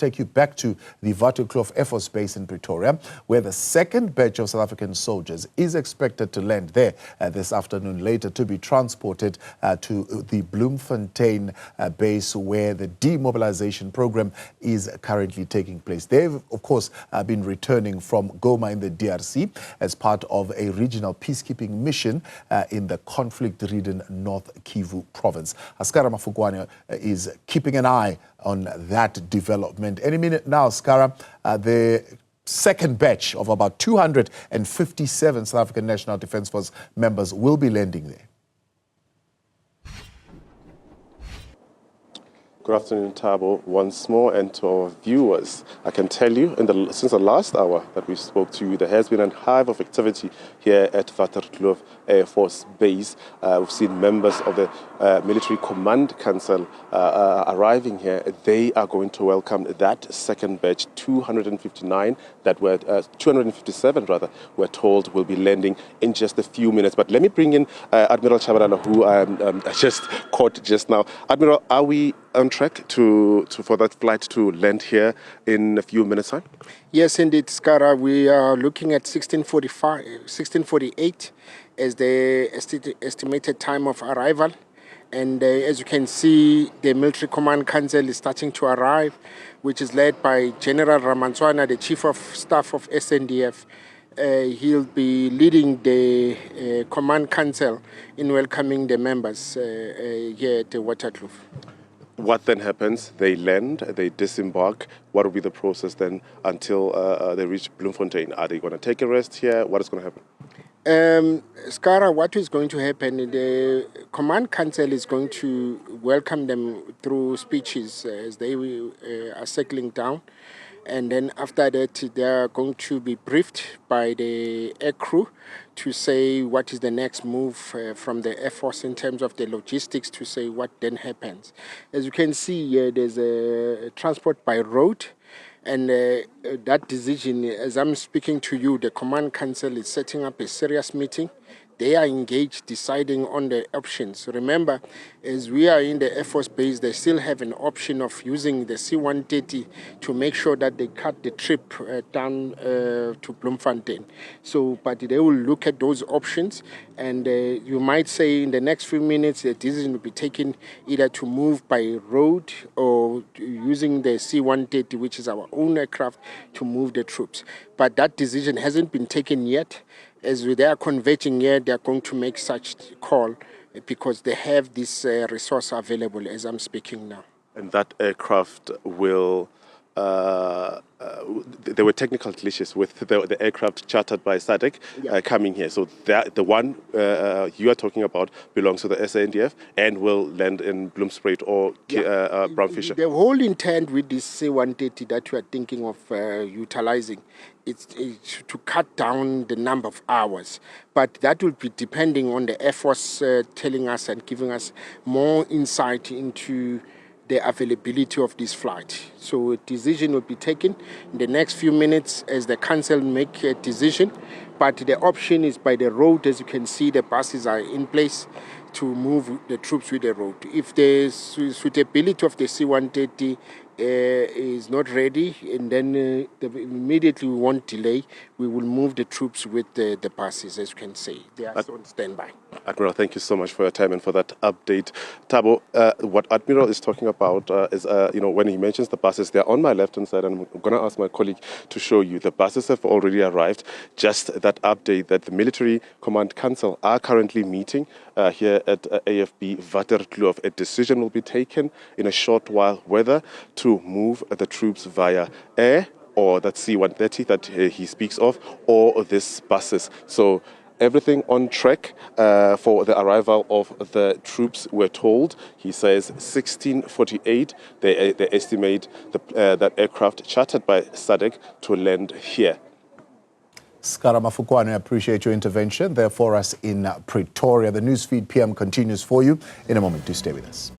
take you back to the Waterkloof Air Force Base in Pretoria, where the second batch of South African soldiers is expected to land there this afternoon, later to be transported to the Bloemfontein base, where the demobilization program is currently taking place. They've, of course, been returning from Goma in the DRC as part of a regional peacekeeping mission in the conflict-ridden North Kivu province. Scara Mafokoane is keeping an eye on that development. Any minute now, Scara, the second batch of about 257 South African National Defence Force members will be landing there. Good afternoon, Thabo, once more, and to our viewers. I can tell you, since the last hour that we spoke to you, there has been a hive of activity here at Waterkloof Air Force Base. We've seen members of the Military Command Council arriving here. They are going to welcome that second batch, 257 rather, we're told will be landing in just a few minutes. But let me bring in Admiral Chabalala, who I just caught just now. Admiral, are we on track for that flight to land here in a few minutes' time? Yes, indeed, Scara. We are looking at 1648 as the estimated time of arrival. And as you can see, the Military Command Council is starting to arrive, which is led by General Ramantswana, the Chief of Staff of SANDF. He'll be leading the Command Council in welcoming the members here at the Waterkloof. What then happens? They land, they disembark. What will be the process then until they reach Bloemfontein? Are they going to take a rest here? What is going to happen? Scara, what is going to happen? The Command Council is going to welcome them through speeches as they are settling down. And then after that, they are going to be briefed by the air crew to say what is the next move from the Air Force in terms of the logistics, to say what then happens. As you can see, there's a transport by road. And that decision, as I'm speaking to you, the Command Council is setting up a serious meeting. They are engaged deciding on the options. Remember, as we are in the Air Force Base, they still have an option of using the C-130 to make sure that they cut the trip down to Bloemfontein. So, but they will look at those options, and you might say in the next few minutes, the decision will be taken either to move by road or using the C-130, which is our own aircraft, to move the troops. But that decision hasn't been taken yet. As they are converging here, they are going to make such call because they have this resource available as I'm speaking now. And that aircraft will... there were technical glitches with the aircraft chartered by SADC coming here. So the one you are talking about belongs to the SANDF and will land in Bloemfontein or Brownfisher. The whole intent with this C-130 that we are thinking of utilizing it's to cut down the number of hours. But that will be depending on the Air Force telling us and giving us more insight into the availability of this flight. So a decision will be taken in the next few minutes as the council make a decision. But the option is by the road. As you can see, the buses are in place to move the troops with the road. If the suitability of the C-130 is not ready, and then immediately we won't delay, we will move the troops with the buses, as you can see. They are on standby. Admiral, thank you so much for your time and for that update. Thabo, what Admiral is talking about is, when he mentions the buses, they're on my left-hand side, and I'm going to ask my colleague to show you. The buses have already arrived. Just that update that the Military Command Council are currently meeting here at AFB Waterkloof. A decision will be taken in a short while whether to move the troops via air, or that C-130 that he speaks of, or this buses. So everything on track for the arrival of the troops, we're told. He says 1648, they estimate that aircraft chartered by SADC to land here. Scara Mafokoane, I appreciate your intervention there for us in Pretoria. The Newsfeed PM continues for you in a moment. Do stay with us.